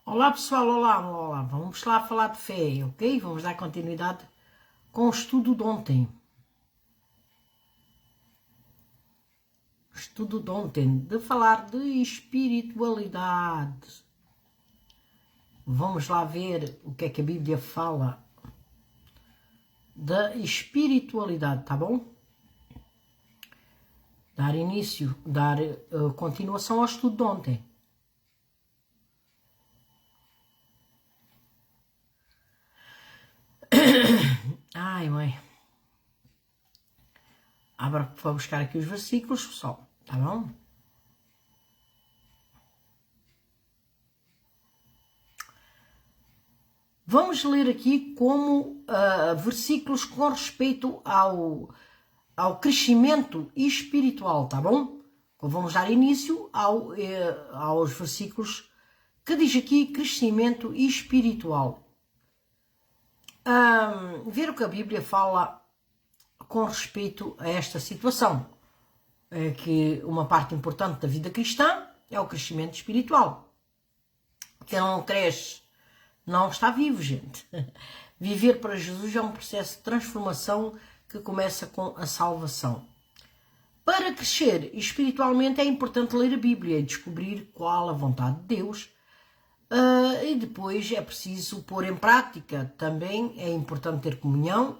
Olá pessoal, olá, vamos lá falar de fé, ok? Vamos dar continuidade com o estudo de ontem. De falar de espiritualidade. Vamos lá ver o que é que a Bíblia fala da espiritualidade, tá bom? Dar continuação ao estudo de ontem. Ai, mãe. Abra para buscar aqui os versículos, pessoal, tá bom? Vamos ler aqui como versículos com respeito ao crescimento espiritual, tá bom? Vamos dar início aos versículos que diz aqui crescimento espiritual. Ver o que a Bíblia fala com respeito a esta situação. É que uma parte importante da vida cristã é o crescimento espiritual. Quem não cresce não está vivo, gente. Viver para Jesus é um processo de transformação que começa com a salvação. Para crescer espiritualmente é importante ler a Bíblia e descobrir qual a vontade de Deus. E depois é preciso pôr em prática. Também é importante ter comunhão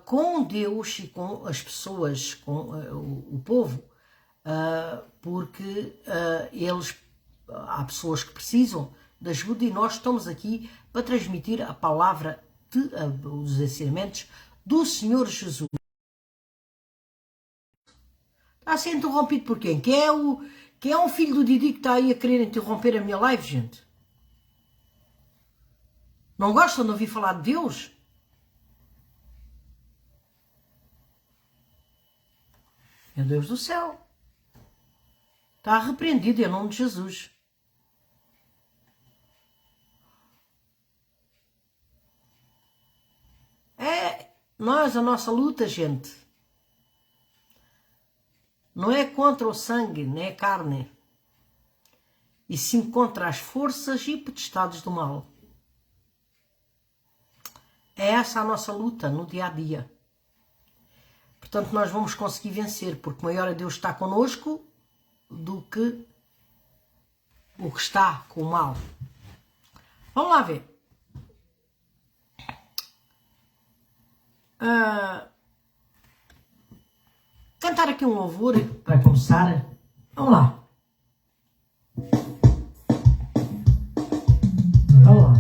com Deus e com as pessoas, com o povo, porque há pessoas que precisam de ajuda e nós estamos aqui para transmitir a palavra os ensinamentos do Senhor Jesus. Está a ser interrompido por quem? Quem é um filho do Didi que está aí a querer interromper a minha live, gente? Não gostam de ouvir falar de Deus? Meu Deus do céu. Está repreendido em nome de Jesus. A nossa luta, gente, não é contra o sangue, nem a carne, e sim contra as forças e potestades do mal. É essa a nossa luta no dia a dia. Portanto, nós vamos conseguir vencer, porque maior é Deus está connosco do que o que está com o mal. Vamos lá ver. Cantar aqui um louvor para começar. Vamos lá. Vamos lá.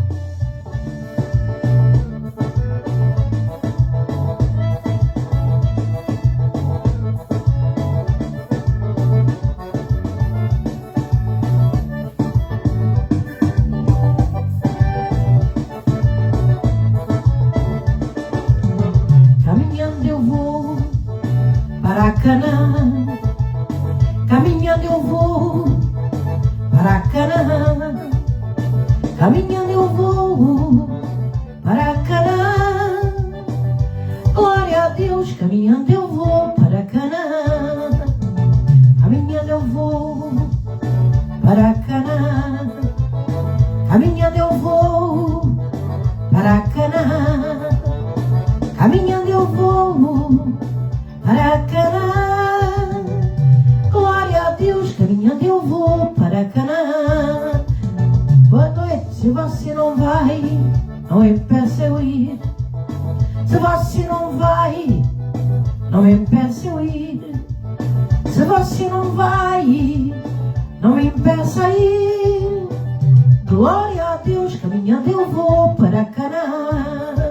Caminhando eu vou para Canaã, caminhando eu vou para Canaã, glória a Deus, caminhando eu vou para Canaã, caminhando eu vou para Canaã, caminhando eu vou para Canaã, caminhando eu vou para Canaã. Glória a Deus, caminhando eu vou para Canaã. Boa noite, se você não vai, não impeça eu ir. Se você não vai, não impeça eu ir. Se você não vai, não impeça ir. Glória a Deus, caminhando eu vou para Canaã.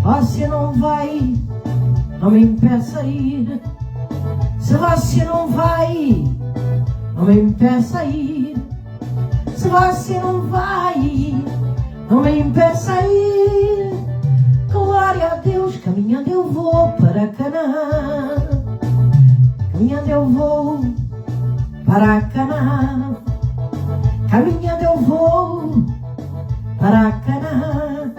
Você não vai, não me impeça ir. Se você não vai, não me impeça ir. Se você não vai, não me impeça ir. Glória a Deus, caminhando eu vou para Canaã. Caminhando eu vou para Canaã. Caminhando eu vou para Canaã.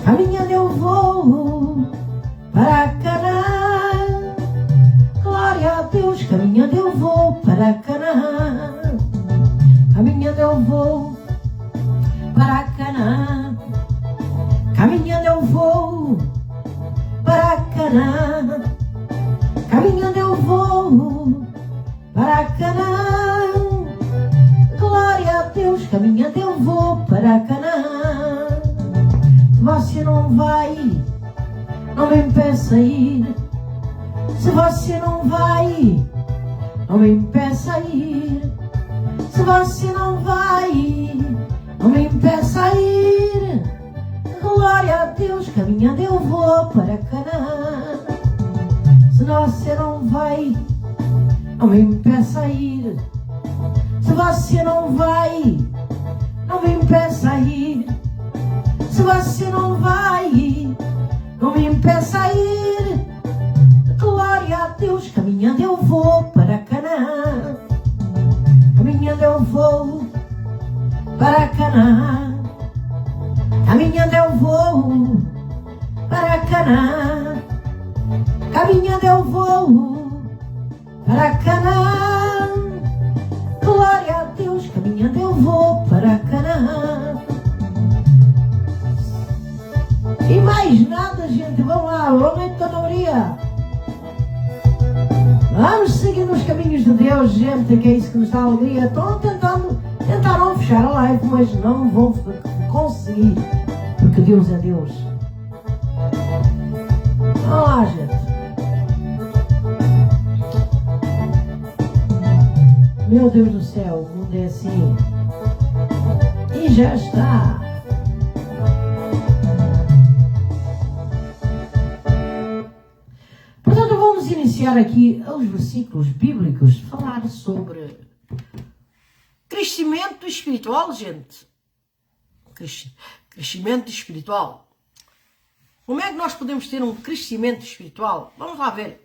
Caminhando eu vou para Canaã. Glória a Deus, caminhando eu vou para Canaã. Caminhando eu vou para Canaã. Caminhando eu vou para Canaã. Caminhando eu vou para Canaã. Glória a Deus, caminhando eu vou para Canaã. Se você não vai, não me impeça a ir. Se você não vai, não me impeça a ir. Se você não vai, não me impeça a ir. Glória a Deus, caminhando eu vou para Canaã. Se você não vai, não me impeça a ir. Se você não vai, não me impeça a ir. Se você não vai, não me impeça a ir. Glória a Deus, caminhando eu vou para Canaã. Caminhando eu vou para Canaã. Caminhando eu vou para Canaã. Caminhando eu vou para Canaã. Glória a Deus, caminhando eu vou para Canaã. E mais nada, gente, vamos lá, boa noite, Dona Maria. Vamos seguir nos caminhos de Deus, gente, que é isso que nos dá alegria. Tentaram fechar a live, mas não vão conseguir, porque Deus é Deus. Vamos lá, gente. Meu Deus do céu, o mundo é assim. E já está. Portanto, vamos iniciar aqui os versículos bíblicos, falar sobre crescimento espiritual, gente. Crescimento espiritual. Como é que nós podemos ter um crescimento espiritual? Vamos lá ver.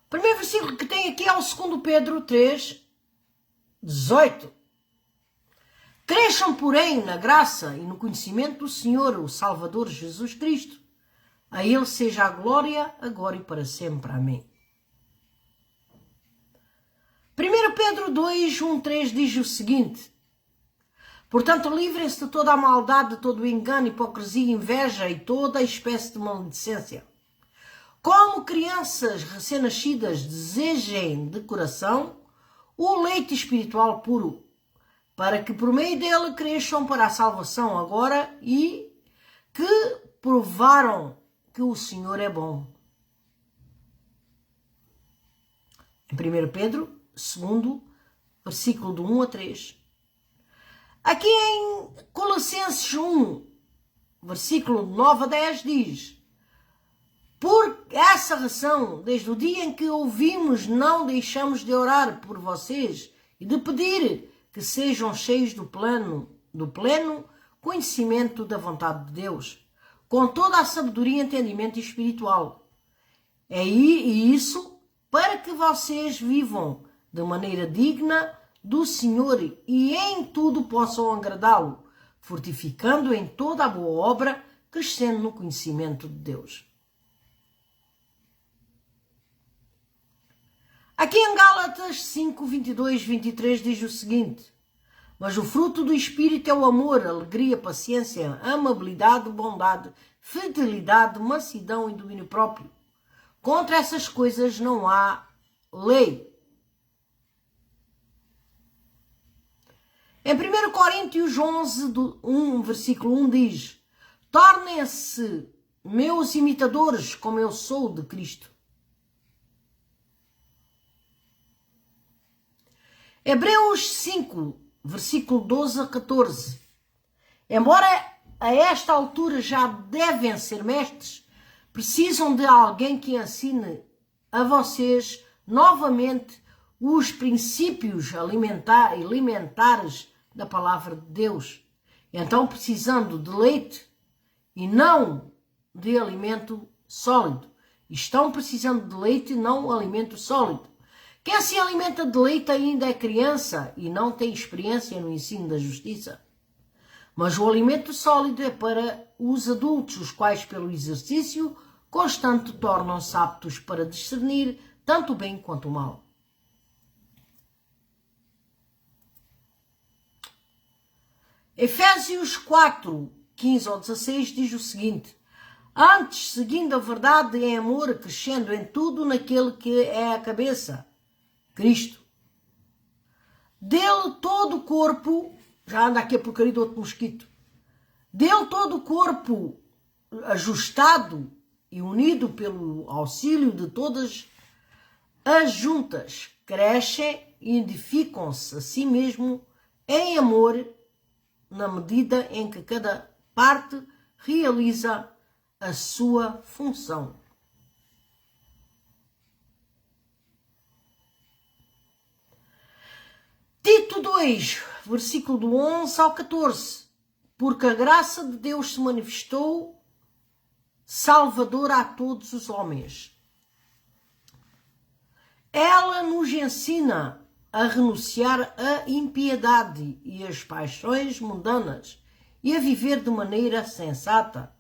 O primeiro versículo que tem aqui é o 2 Pedro 3, 18. Cresçam, porém, na graça e no conhecimento do Senhor, o Salvador Jesus Cristo. A Ele seja a glória, agora e para sempre. Amém. 1 Pedro 2, 1, 3 diz o seguinte. Portanto, livrem-se de toda a maldade, de todo o engano, hipocrisia, inveja e toda a espécie de maledicência. Como crianças recém-nascidas, desejem de coração o leite espiritual puro, para que por meio dele cresçam para a salvação agora e que provaram que o Senhor é bom. Em 1 Pedro 2, versículo de 1 a 3. Aqui em Colossenses 1, versículo 9 a 10 diz: por essa razão, desde o dia em que ouvimos, não deixamos de orar por vocês e de pedir que sejam cheios do pleno conhecimento da vontade de Deus, com toda a sabedoria e entendimento espiritual. E isso para que vocês vivam de maneira digna do Senhor e em tudo possam agradá-lo, fortificando em toda a boa obra, crescendo no conhecimento de Deus. Aqui em Gálatas 5, 22, 23 diz o seguinte: mas o fruto do Espírito é o amor, alegria, paciência, amabilidade, bondade, fidelidade, mansidão e domínio próprio. Contra essas coisas não há lei. Em 1 Coríntios 11, 1, versículo 1 diz: tornem-se meus imitadores, como eu sou de Cristo. Hebreus 5, versículo 12 a 14. Embora a esta altura já devem ser mestres, precisam de alguém que ensine a vocês novamente os princípios alimentares da palavra de Deus. Então, precisando de leite e não de alimento sólido. Estão precisando de leite e não alimento sólido. Quem se alimenta de leite ainda é criança e não tem experiência no ensino da justiça. Mas o alimento sólido é para os adultos, os quais, pelo exercício constante, tornam-se aptos para discernir tanto o bem quanto o mal. Efésios 4, 15 ao 16 diz o seguinte: antes, seguindo a verdade em amor, crescendo em tudo naquele que é a cabeça, Cristo. Dele todo o corpo, já anda aqui a porcaria do outro mosquito, dele todo o corpo ajustado e unido pelo auxílio de todas as juntas, crescem e edificam-se a si mesmo em amor, na medida em que cada parte realiza a sua função. Tito 2, versículo do 11 ao 14. Porque a graça de Deus se manifestou salvadora a todos os homens. Ela nos ensina a renunciar à impiedade e às paixões mundanas e a viver de maneira sensata,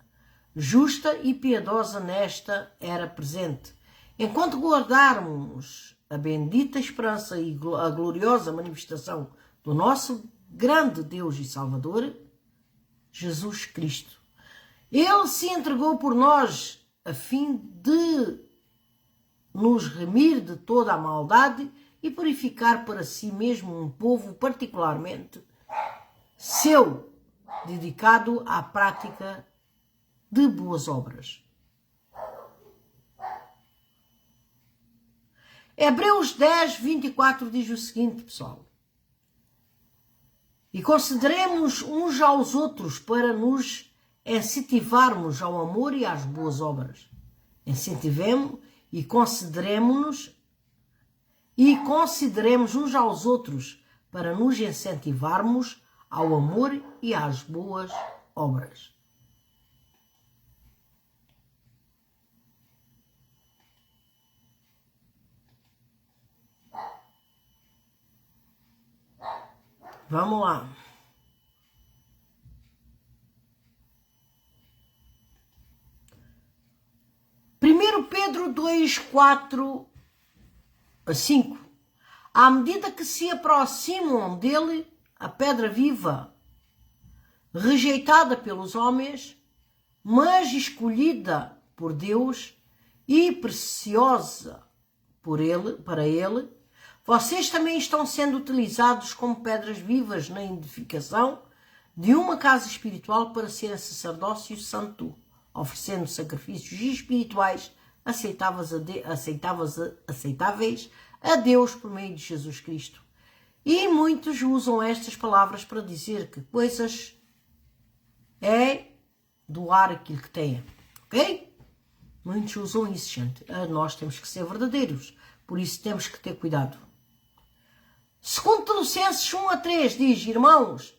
justa e piedosa nesta era presente, enquanto guardarmos a bendita esperança e a gloriosa manifestação do nosso grande Deus e Salvador, Jesus Cristo. Ele se entregou por nós a fim de nos remir de toda a maldade e purificar para si mesmo um povo particularmente seu, dedicado à prática de boas obras. Hebreus 10, 24 diz o seguinte, pessoal: e consideremos uns aos outros para nos incentivarmos ao amor e às boas obras. Incentivemos e consideremos uns aos outros para nos incentivarmos ao amor e às boas obras. Vamos lá. Primeiro Pedro 2, 4 a 5. À medida que se aproximam dele, a pedra viva, rejeitada pelos homens, mas escolhida por Deus e preciosa para ele, vocês também estão sendo utilizados como pedras vivas na edificação de uma casa espiritual para serem sacerdócio santo, oferecendo sacrifícios espirituais aceitáveis a Deus por meio de Jesus Cristo. E muitos usam estas palavras para dizer que coisas é doar aquilo que têm, ok? Muitos usam isso, gente. Nós temos que ser verdadeiros, por isso temos que ter cuidado. Segundo Colossenses 1 a 3 diz: irmãos,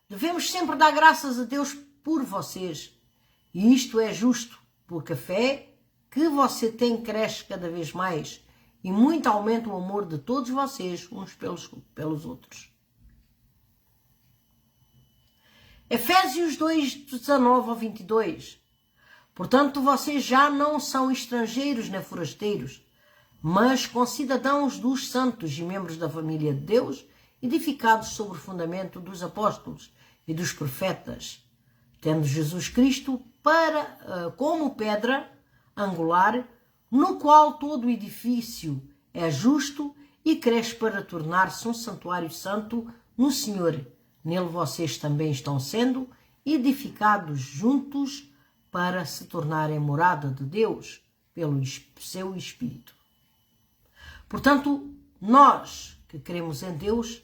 devemos sempre dar graças a Deus por vocês. E isto é justo, porque a fé que você tem cresce cada vez mais e muito aumenta o amor de todos vocês uns pelos outros. Efésios 2, 19 a 22. Portanto, vocês já não são estrangeiros nem forasteiros, mas concidadãos dos santos e membros da família de Deus, edificados sobre o fundamento dos apóstolos e dos profetas, tendo Jesus Cristo como pedra angular, no qual todo o edifício é justo e cresce para tornar-se um santuário santo no Senhor. Nele vocês também estão sendo edificados juntos para se tornarem morada de Deus pelo seu Espírito. Portanto, nós que cremos em Deus,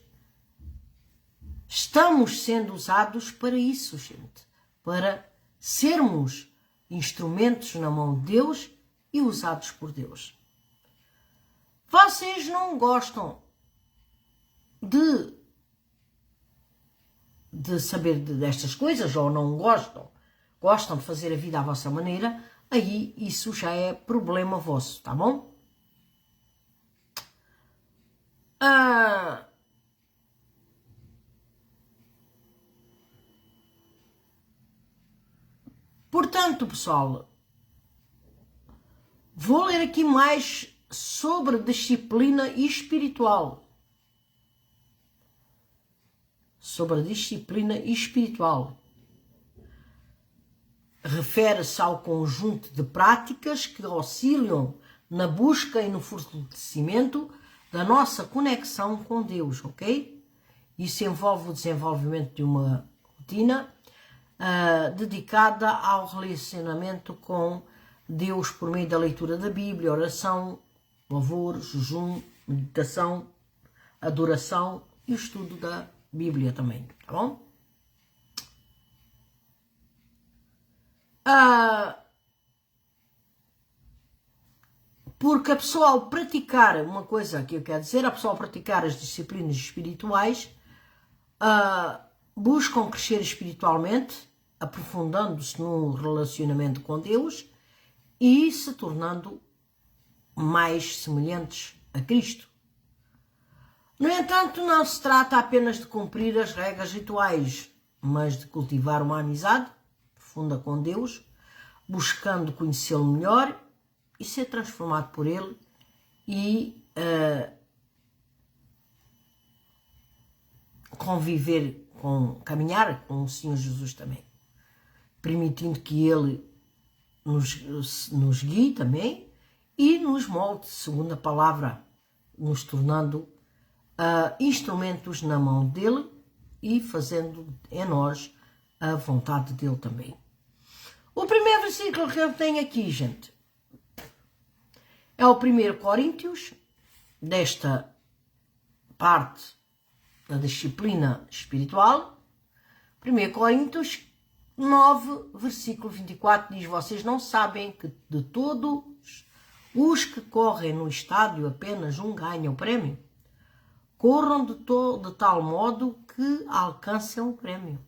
estamos sendo usados para isso, gente. Para sermos instrumentos na mão de Deus e usados por Deus. Vocês não gostam de saber destas coisas ou não gostam de fazer a vida à vossa maneira, aí isso já é problema vosso, tá bom? Portanto, pessoal, vou ler aqui mais sobre disciplina espiritual. sobre a disciplina espiritual. Refere-se ao conjunto de práticas que auxiliam na busca e no fortalecimento da nossa conexão com Deus, ok? Isso envolve o desenvolvimento de uma rotina dedicada ao relacionamento com Deus por meio da leitura da Bíblia, oração, louvor, jejum, meditação, adoração e o estudo da Bíblia também, tá bom? Porque a pessoa ao praticar, uma coisa que eu quero dizer, a pessoa ao praticar as disciplinas espirituais, buscam crescer espiritualmente, aprofundando-se no relacionamento com Deus e se tornando mais semelhantes a Cristo. No entanto, não se trata apenas de cumprir as regras rituais, mas de cultivar uma amizade profunda com Deus, buscando conhecê-lo melhor e ser transformado por Ele e caminhar com o Senhor Jesus também, permitindo que Ele nos guie também e nos molde segundo a palavra, nos tornando instrumentos na mão dele e fazendo em nós a vontade dele também. O primeiro versículo que eu tenho aqui, gente, é o 1 Coríntios, desta parte da disciplina espiritual. 1 Coríntios 9, versículo 24, diz: vocês não sabem que de todos os que correm no estádio apenas um ganha o prémio? Corram de tal modo que alcancem o prémio.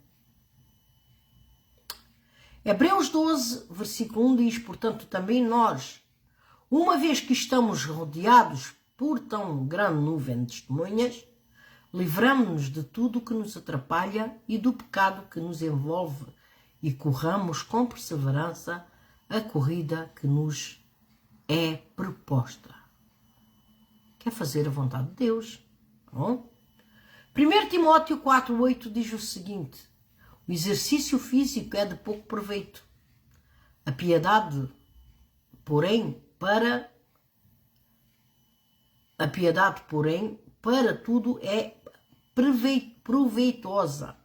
Hebreus 12, versículo 1 diz: portanto, também nós, uma vez que estamos rodeados por tão grande nuvem de testemunhas, livramo-nos de tudo o que nos atrapalha e do pecado que nos envolve e corramos com perseverança a corrida que nos é proposta. Quer fazer a vontade de Deus? Bom? 1 Timóteo 4,8 diz o seguinte: o exercício físico é de pouco proveito. A piedade, porém, para tudo é proveitosa,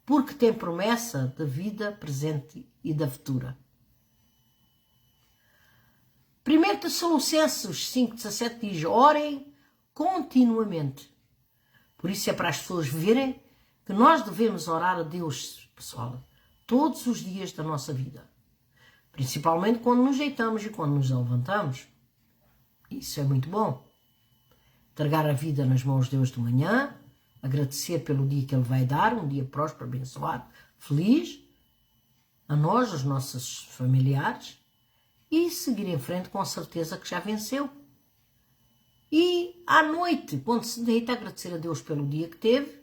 porque tem promessa da vida presente e da futura. 1 Tessalonicenses 5,17 diz: orem continuamente. Por isso é para as pessoas verem que nós devemos orar a Deus, pessoal, todos os dias da nossa vida. Principalmente quando nos deitamos e quando nos levantamos. Isso é muito bom. Entregar a vida nas mãos de Deus de manhã, agradecer pelo dia que Ele vai dar, um dia próspero, abençoado, feliz, a nós, aos nossos familiares, e seguir em frente com a certeza que já venceu. E à noite, quando se deita, agradecer a Deus pelo dia que teve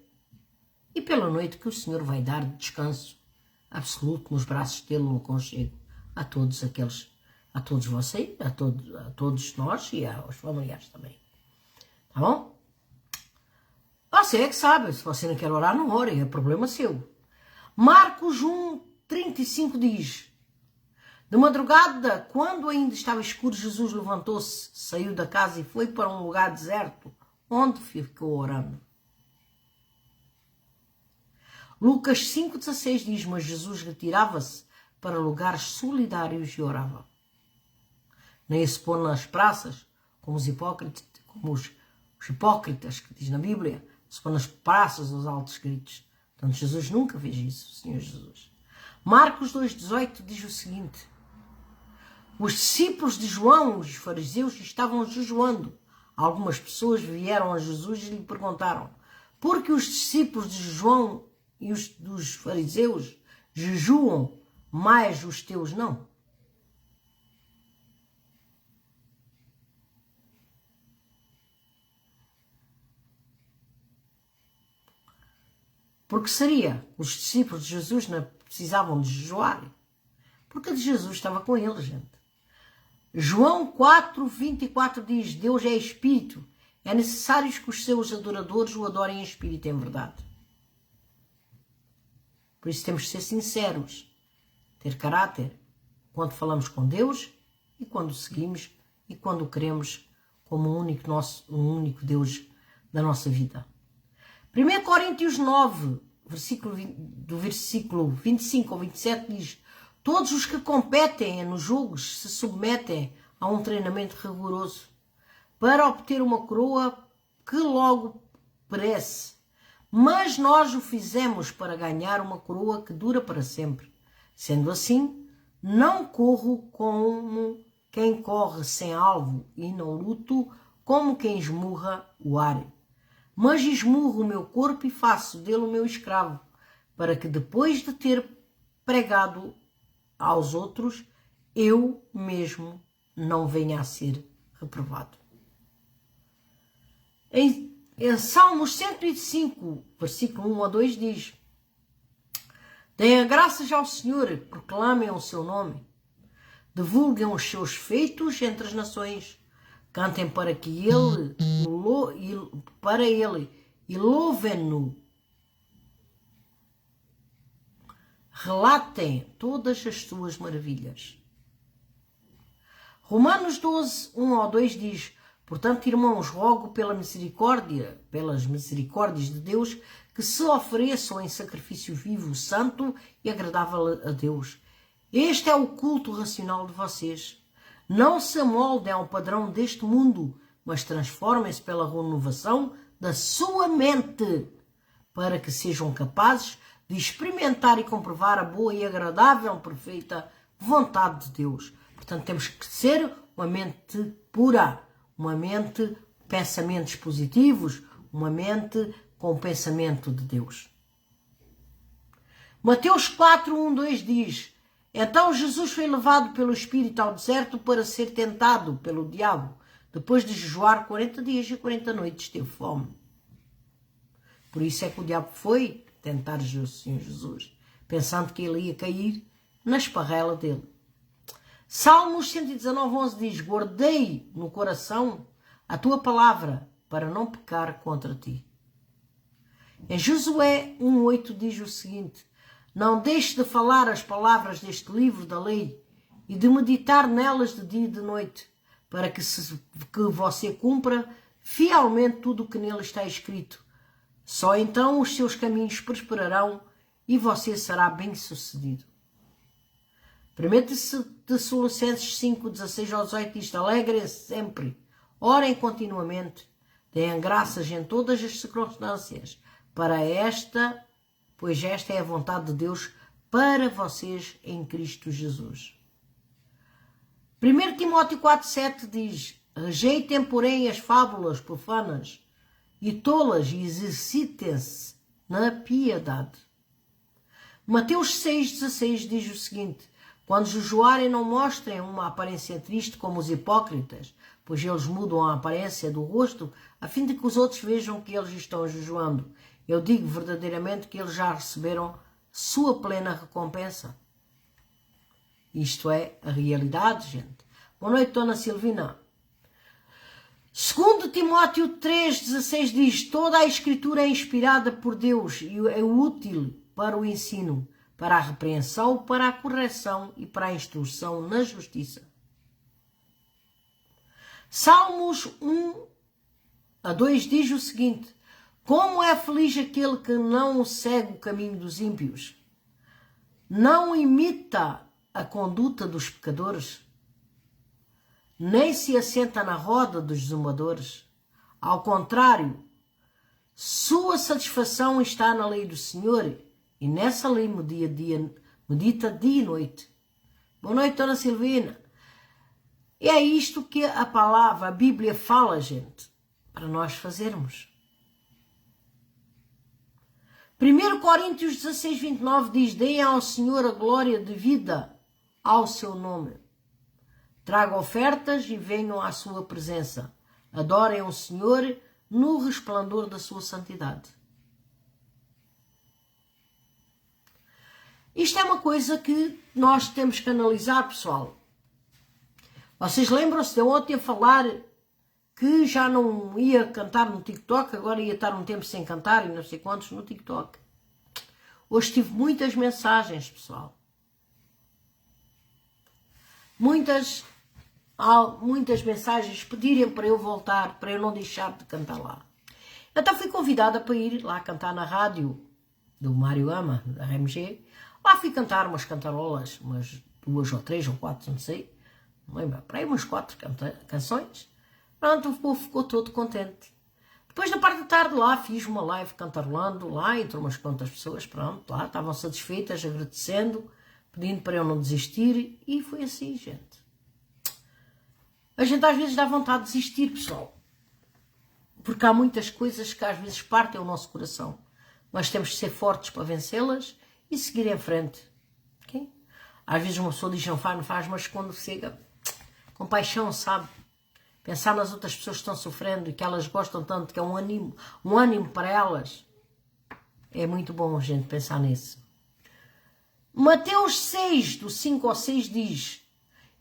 e pela noite que o Senhor vai dar de descanso absoluto nos braços dele, no aconchego, a todos vocês, a todos nós e aos familiares também. Tá bom? Você é que sabe, se você não quer orar, não ore, é problema seu. Marcos 1:35 diz: de madrugada, quando ainda estava escuro, Jesus levantou-se, saiu da casa e foi para um lugar deserto, onde ficou orando. Lucas 5,16 diz: mas Jesus retirava-se para lugares solidários e orava. Nem se pôr nas praças, como os hipócritas, que diz na Bíblia, se pôr nas praças aos altos gritos. Portanto, Jesus nunca fez isso, o Senhor Jesus. Marcos 2,18 diz o seguinte: os discípulos de João, os fariseus, estavam jejuando. Algumas pessoas vieram a Jesus e lhe perguntaram: por que os discípulos de João e os dos fariseus jejuam, mas os teus não? Porque seria? Os discípulos de Jesus não precisavam de jejuar? Porque Jesus estava com eles, gente. João 4:24 diz: Deus é Espírito. É necessário que os seus adoradores o adorem em Espírito e em verdade. Por isso temos de ser sinceros, ter caráter, quando falamos com Deus e quando o seguimos e quando o queremos como o único Deus da nossa vida. 1 Coríntios 9, do versículo 25 ao 27 diz: todos os que competem nos jogos se submetem a um treinamento rigoroso para obter uma coroa que logo perece. Mas nós o fizemos para ganhar uma coroa que dura para sempre. Sendo assim, não corro como quem corre sem alvo e não luto como quem esmurra o ar. Mas esmurro o meu corpo e faço dele o meu escravo, para que depois de ter pregado aos outros, eu mesmo não venha a ser reprovado. Em Salmos 105, versículo 1 a 2 diz: deem graças ao Senhor, proclamem o seu nome, divulguem os seus feitos entre as nações, cantem para ele e louvem-no. Relatem todas as suas maravilhas. Romanos 12, 1 ao 2 diz: portanto, irmãos, rogo pelas misericórdias de Deus, que se ofereçam em sacrifício vivo, santo e agradável a Deus. Este é o culto racional de vocês. Não se amoldem ao padrão deste mundo, mas transformem-se pela renovação da sua mente, para que sejam capazes de experimentar e comprovar a boa e agradável, perfeita vontade de Deus. Portanto, temos que ser uma mente pura, uma mente com pensamentos positivos, uma mente com o pensamento de Deus. Mateus 4, 1, 2 diz: então Jesus foi levado pelo Espírito ao deserto para ser tentado pelo diabo. Depois de jejuar 40 dias e 40 noites, teve fome. Por isso é que o diabo foi tentar o Senhor Jesus, pensando que ele ia cair na esparrela dele. Salmos 119, 11 diz: guardei no coração a tua palavra para não pecar contra ti. Em Josué 1,8 diz o seguinte: não deixe de falar as palavras deste livro da lei e de meditar nelas de dia e de noite, para que você cumpra fielmente tudo o que nele está escrito. Só então os seus caminhos prosperarão e você será bem-sucedido. 1 Tessalonicenses 5, 16 ao 18 diz: alegrem-se sempre, orem continuamente, deem graças em todas as circunstâncias, pois esta é a vontade de Deus para vocês em Cristo Jesus. 1 Timóteo 4, 7 diz: rejeitem, porém, as fábulas profanas e tolas e exercitem-se na piedade. Mateus 6, 16 diz o seguinte: quando jejuarem, não mostrem uma aparência triste como os hipócritas, pois eles mudam a aparência do rosto a fim de que os outros vejam que eles estão jejuando. Eu digo verdadeiramente que eles já receberam sua plena recompensa. Isto é a realidade, gente. Boa noite, Dona Silvina. 2 Timóteo 3,16 diz: toda a Escritura é inspirada por Deus e é útil para o ensino, para a repreensão, para a correção e para a instrução na justiça. Salmos 1 a 2 diz o seguinte: como é feliz aquele que não segue o caminho dos ímpios, não imita a conduta dos pecadores, nem se assenta na roda dos zombadores. Ao contrário, sua satisfação está na lei do Senhor, e nessa lei medita dia e noite. Boa noite, Dona Silvina. E é isto que a Bíblia fala, gente, para nós fazermos. 1 Coríntios 16, 29 diz: deem ao Senhor a glória devida ao seu nome. Tragam ofertas e venham à sua presença. Adorem o Senhor no resplendor da sua santidade. Isto é uma coisa que nós temos que analisar, pessoal. Vocês lembram-se de ontem a falar que já não ia cantar no TikTok, agora ia estar um tempo sem cantar e não sei quantos no TikTok. Hoje tive muitas mensagens, pessoal. Muitas mensagens pedirem para eu voltar, para eu não deixar de cantar lá. Então fui convidada para ir lá cantar na rádio do Mário Ama, da RMG. Lá fui cantar umas cantarolas, umas 2 ou 3 ou 4, não sei. Não lembro, para aí umas 4 canções. Pronto, o povo ficou todo contente. Depois, na parte da tarde, lá fiz uma live cantarolando, lá entrou umas quantas pessoas, pronto, lá estavam satisfeitas, agradecendo, pedindo para eu não desistir, e foi assim, gente. A gente às vezes dá vontade de desistir, pessoal, porque há muitas coisas que às vezes partem o nosso coração, mas temos que ser fortes para vencê-las e seguir em frente. Okay? Às vezes uma pessoa diz não faz, mas quando chega com paixão, sabe? Pensar nas outras pessoas que estão sofrendo e que elas gostam tanto, que é um ânimo para elas. É muito bom, gente, pensar nisso. Mateus 6, do 5 ao 6 diz: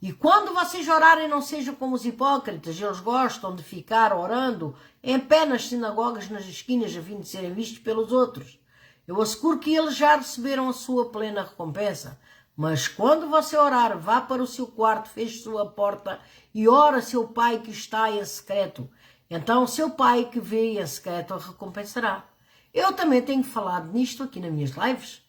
e quando vocês orarem, não sejam como os hipócritas, eles gostam de ficar orando em pé nas sinagogas, nas esquinas, a fim de serem vistos pelos outros. Eu asseguro que eles já receberam a sua plena recompensa. Mas quando você orar, vá para o seu quarto, feche sua porta e ora a seu pai que está em secreto. Então seu pai que vê em secreto a recompensará. Eu também tenho falado nisto aqui nas minhas lives.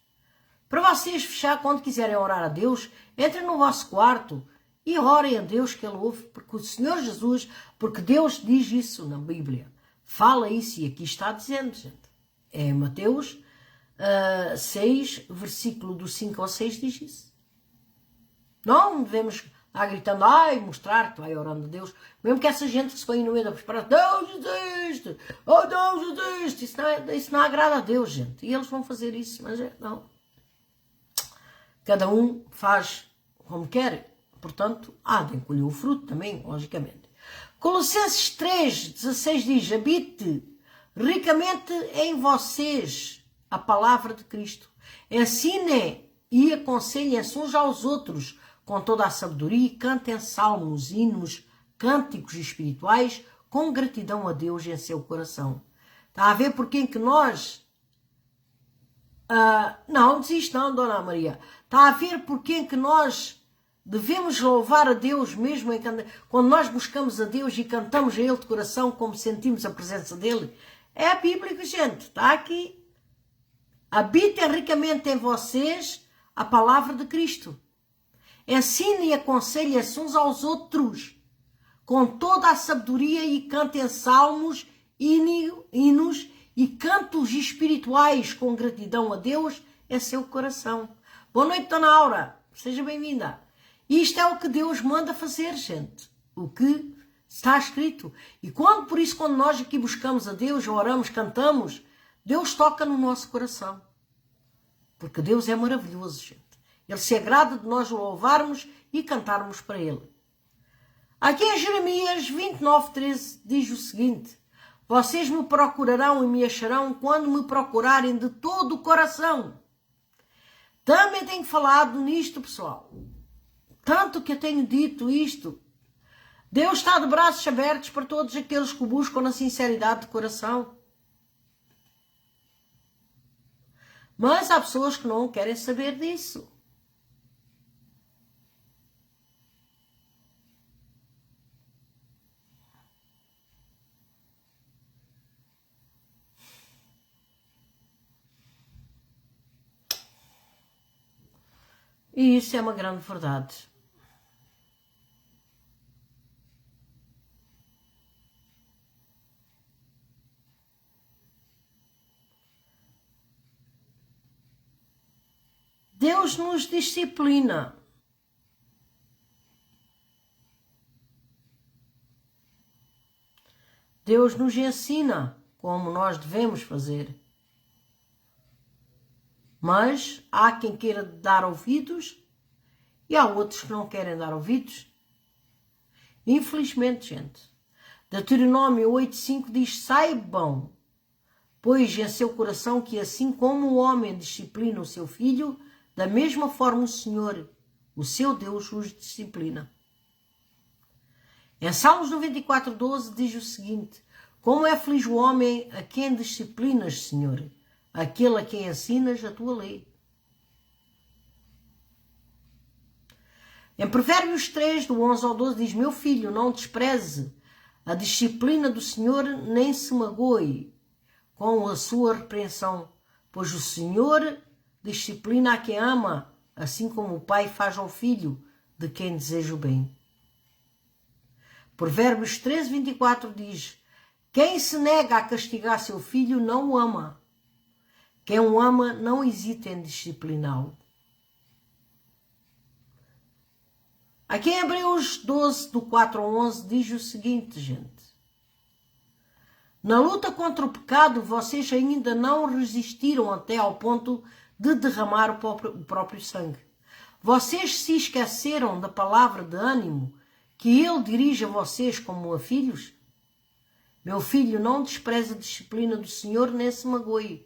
Para vocês fechar, quando quiserem orar a Deus, entrem no vosso quarto e orem a Deus que Ele ouve, porque o Senhor Jesus, porque Deus diz isso na Bíblia. Fala isso e aqui está dizendo, gente. É Mateus 6, versículo do 5 ao 6 diz isso. Não devemos estar gritando, mostrar que vai orando a Deus. Mesmo que essa gente que se põe no meio da prosperar, Deus existe, oh Deus existe. Isso não agrada a Deus, gente. E eles vão fazer isso, mas não. Cada um faz como quer, portanto, há de colher o fruto também, logicamente. Colossenses 3, 16 diz: habite ricamente em vocês a palavra de Cristo. Ensinem e aconselhem-se uns aos outros com toda a sabedoria e cantem salmos, hinos, cânticos espirituais com gratidão a Deus em seu coração. Está a ver porque em que nós... não desiste não, Dona Maria. Está a ver porque em que nós devemos louvar a Deus mesmo quando nós buscamos a Deus e cantamos a Ele de coração como sentimos a presença dEle. É a Bíblia, gente. Está aqui. Habitem ricamente em vocês a palavra de Cristo. Ensinem e aconselhem-se uns aos outros com toda a sabedoria e cantem salmos, hinos e cantos espirituais com gratidão a Deus em seu coração. Boa noite, Dona Aura. Seja bem-vinda. Isto é o que Deus manda fazer, gente. O que está escrito. E por isso, quando nós aqui buscamos a Deus, oramos, cantamos, Deus toca no nosso coração. Porque Deus é maravilhoso, gente. Ele se agrada de nós louvarmos e cantarmos para Ele. Aqui em Jeremias 29, 13 diz o seguinte: vocês me procurarão e me acharão quando me procurarem de todo o coração. Também tenho falado nisto, pessoal. Tanto que eu tenho dito isto. Deus está de braços abertos para todos aqueles que o buscam na sinceridade de coração. Mas há pessoas que não querem saber disso. E isso é uma grande verdade. Deus nos disciplina. Deus nos ensina como nós devemos fazer. Mas há quem queira dar ouvidos e há outros que não querem dar ouvidos. Infelizmente, gente. Deuteronômio 8,5 diz: saibam, pois em seu coração, que assim como o homem disciplina o seu filho, da mesma forma o Senhor, o seu Deus, os disciplina. Em Salmos 94,12 diz o seguinte: como é feliz o homem a quem disciplinas, Senhor, aquele a quem ensinas a tua lei. Em Provérbios 3, do 11 ao 12, diz: meu filho, não despreze a disciplina do Senhor, nem se magoe com a sua repreensão, pois o Senhor disciplina a quem ama, assim como o pai faz ao filho de quem deseja o bem. Provérbios 13, 24 diz: quem se nega a castigar seu filho não o ama. Quem o ama não hesita em discipliná-lo. Aqui em Hebreus 12, do 4 ao 11, diz o seguinte, gente. Na luta contra o pecado, vocês ainda não resistiram até ao ponto de derramar o próprio sangue. Vocês se esqueceram da palavra de ânimo que ele dirige a vocês como a filhos? Meu filho, não despreze a disciplina do Senhor, nem se magoe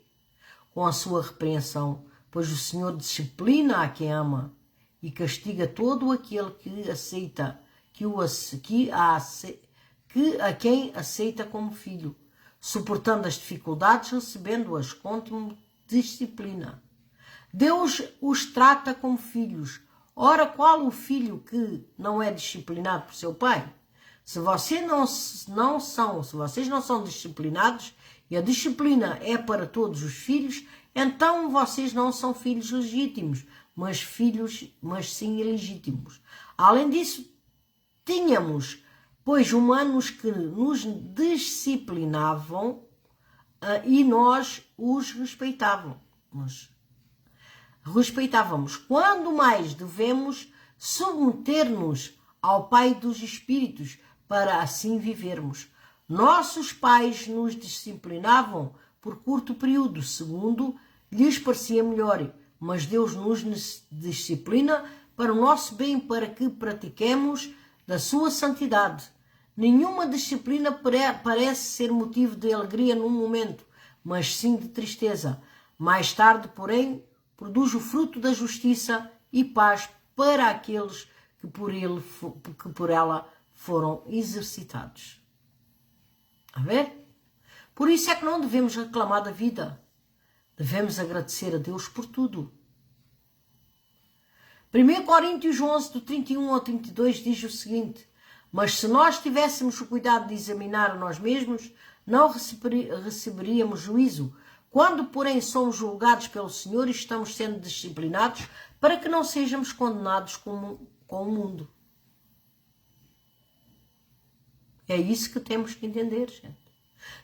com a sua repreensão, pois o Senhor disciplina a quem ama e castiga todo aquele que aceita, a quem aceita como filho, suportando as dificuldades, recebendo-as com disciplina. Deus os trata como filhos. Ora, qual o filho que não é disciplinado por seu pai? Se vocês não são disciplinados, e a disciplina é para todos os filhos, então vocês não são filhos legítimos, mas sim ilegítimos. Além disso, tínhamos, pois, humanos que nos disciplinavam e nós os respeitávamos. Quando mais devemos submeter-nos ao Pai dos Espíritos para assim vivermos? Nossos pais nos disciplinavam por curto período, segundo lhes parecia melhor, mas Deus nos disciplina para o nosso bem, para que pratiquemos da sua santidade. Nenhuma disciplina parece ser motivo de alegria num momento, mas sim de tristeza. Mais tarde, porém, produz o fruto da justiça e paz para aqueles que por ela foram exercitados. A ver? Por isso é que não devemos reclamar da vida. Devemos agradecer a Deus por tudo. 1 Coríntios 11, do 31 ao 32, diz o seguinte: mas se nós tivéssemos o cuidado de examinar a nós mesmos, não receberíamos juízo. Quando, porém, somos julgados pelo Senhor e estamos sendo disciplinados, para que não sejamos condenados com o mundo. É isso que temos que entender, gente.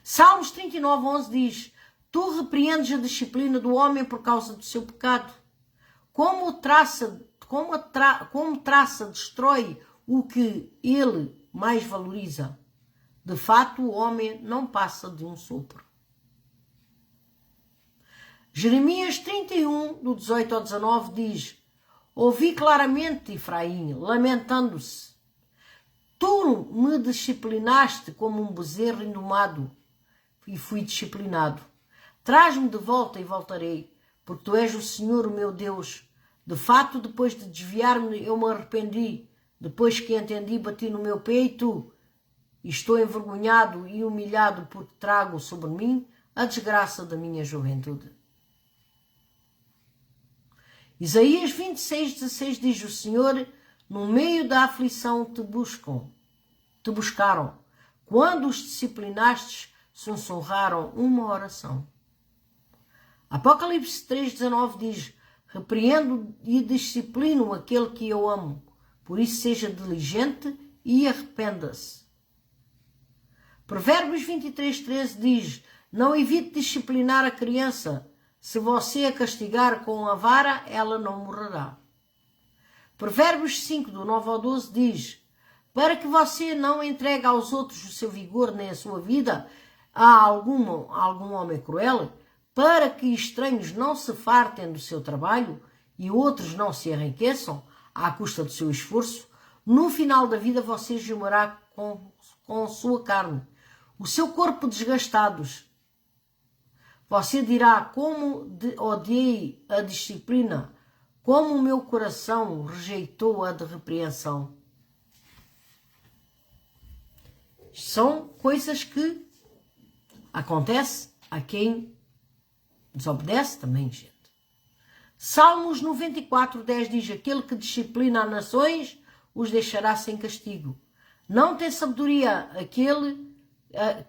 Salmos 39, 11 diz: tu repreendes a disciplina do homem por causa do seu pecado. Como traça destrói o que ele mais valoriza. De fato, o homem não passa de um sopro. Jeremias 31, do 18 ao 19, diz: ouvi claramente Efraim, lamentando-se. Tu me disciplinaste como um bezerro indomado, e fui disciplinado. Traz-me de volta e voltarei, porque tu és o Senhor, o meu Deus. De fato, depois de desviar-me, eu me arrependi. Depois que entendi, bati no meu peito e estou envergonhado e humilhado porque trago sobre mim a desgraça da minha juventude. Isaías 26, 16 diz: o Senhor, no meio da aflição te buscaram. Quando os disciplinaste, sussurraram uma oração. Apocalipse 3,19 diz: repreendo e disciplino aquele que eu amo. Por isso seja diligente e arrependa-se. Provérbios 23:13 diz: não evite disciplinar a criança. Se você a castigar com a vara, ela não morrerá. Provérbios 5, do 9 ao 12 diz: para que você não entregue aos outros o seu vigor nem a sua vida a algum homem cruel, para que estranhos não se fartem do seu trabalho e outros não se enriqueçam à custa do seu esforço, no final da vida você gemerá com sua carne, o seu corpo desgastados. Você dirá: como odiei a disciplina, como o meu coração rejeitou a de repreensão. São coisas que acontecem a quem desobedece também, gente. Salmos 94:10 diz: aquele que disciplina as nações os deixará sem castigo. Não tem sabedoria aquele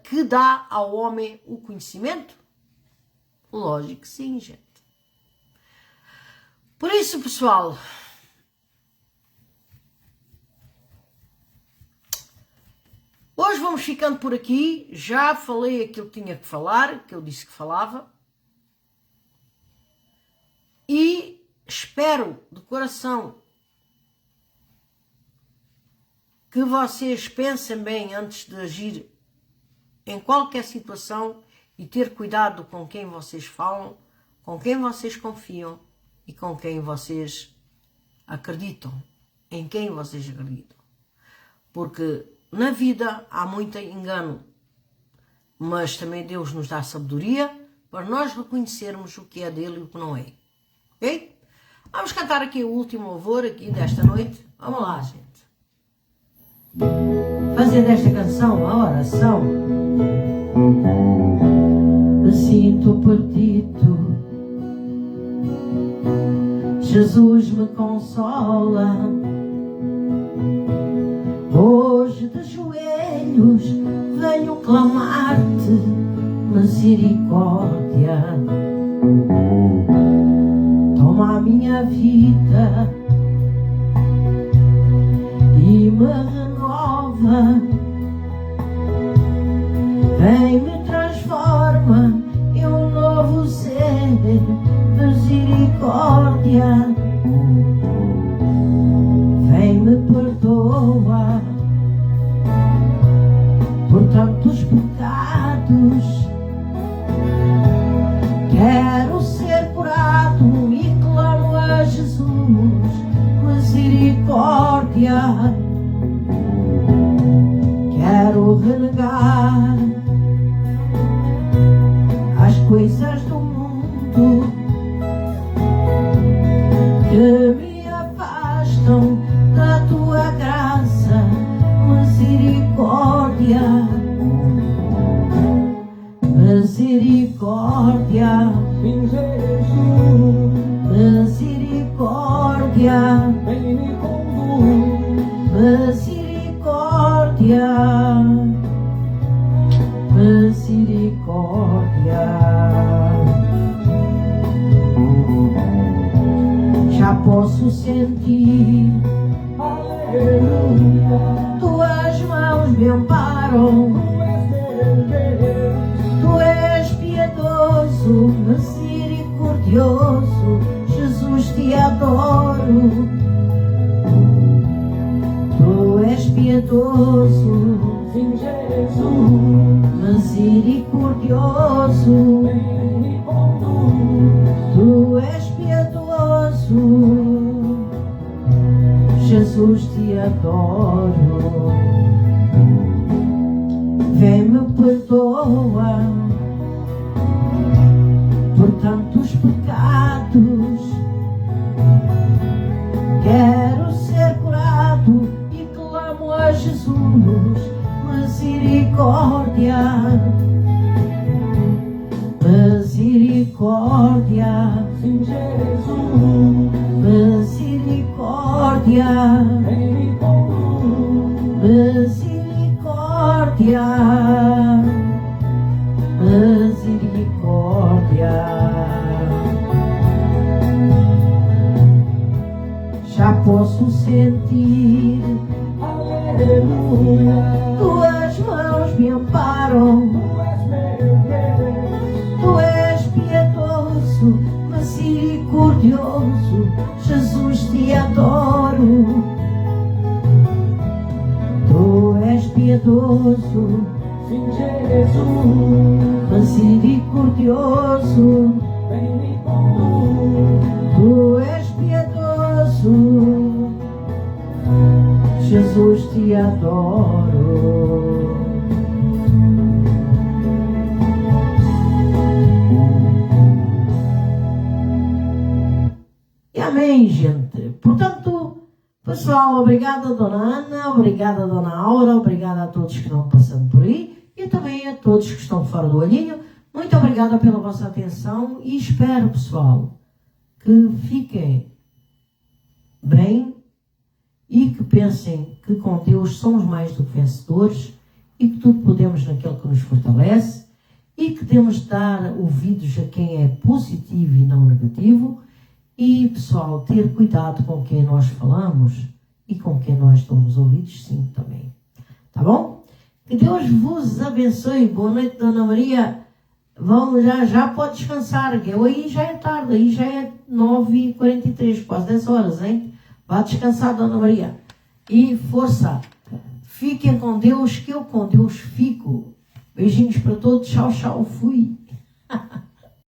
que dá ao homem o conhecimento? Lógico que sim, gente. Por isso, pessoal, hoje vamos ficando por aqui. Já falei aquilo que tinha que falar, que eu disse que falava. E espero de coração que vocês pensem bem antes de agir em qualquer situação e ter cuidado com quem vocês falam, com quem vocês confiam e com quem vocês acreditam, em quem vocês acreditam. Porque na vida há muito engano, mas também Deus nos dá sabedoria para nós reconhecermos o que é dele e o que não é. Ok? Vamos cantar aqui o último louvor aqui desta noite. Vamos lá, gente. Fazer desta canção a oração. Me sinto perdido, Jesus me consola. Hoje de joelhos venho clamar-te misericórdia. Toma a minha vida e me renova. Vem, me transforma em um novo ser, misericórdia. Vem, me perdoa por tantos pecados. Quero ser curado e clamo a Jesus, misericórdia. Quero renegar as coisas do mundo que me afastam da tua graça, misericórdia, misericórdia, misericórdia, misericórdia, misericórdia. Já posso sentir, aleluia, tuas mãos me amparam. Tu és piedoso, misericordioso, Jesus, te adoro. Tu és piedoso, sim, Jesus, misericordioso. Tu és piedoso, Jesus, te adoro. Vem, me perdoa por tantos pecados. Quero ser curado e clamo a Jesus, misericórdia, misericórdia, sim, Jesus, misericórdia, misericórdia, misericórdia. Já posso sentir, aleluia, tuas mãos me amparam. Tu és piedoso, misericordioso, Jesus, te adoro. Tu és piedoso, sim, Jesus, misericordioso. Tu és piedoso, Jesus, te adoro. E amém, gente. Portanto, pessoal, obrigada, Dona Ana, obrigada, Dona Aura, obrigada a todos que estão passando por aí e também a todos que estão fora do olhinho. Muito obrigada pela vossa atenção e espero, pessoal, que fiquem bem e que pensem que com Deus somos mais do que vencedores e que tudo podemos naquele que nos fortalece e que temos de dar ouvidos a quem é positivo e não negativo e, pessoal, ter cuidado com quem nós falamos e com quem nós damos ouvidos, sim, também. Tá bom? Que Deus vos abençoe. Boa noite, Dona Maria. Já pode descansar, que aí já é tarde, aí já é 9h43, quase 10 horas, hein? Vá descansar, Dona Maria. E força, fiquem com Deus, que eu com Deus fico. Beijinhos para todos, tchau, tchau, fui.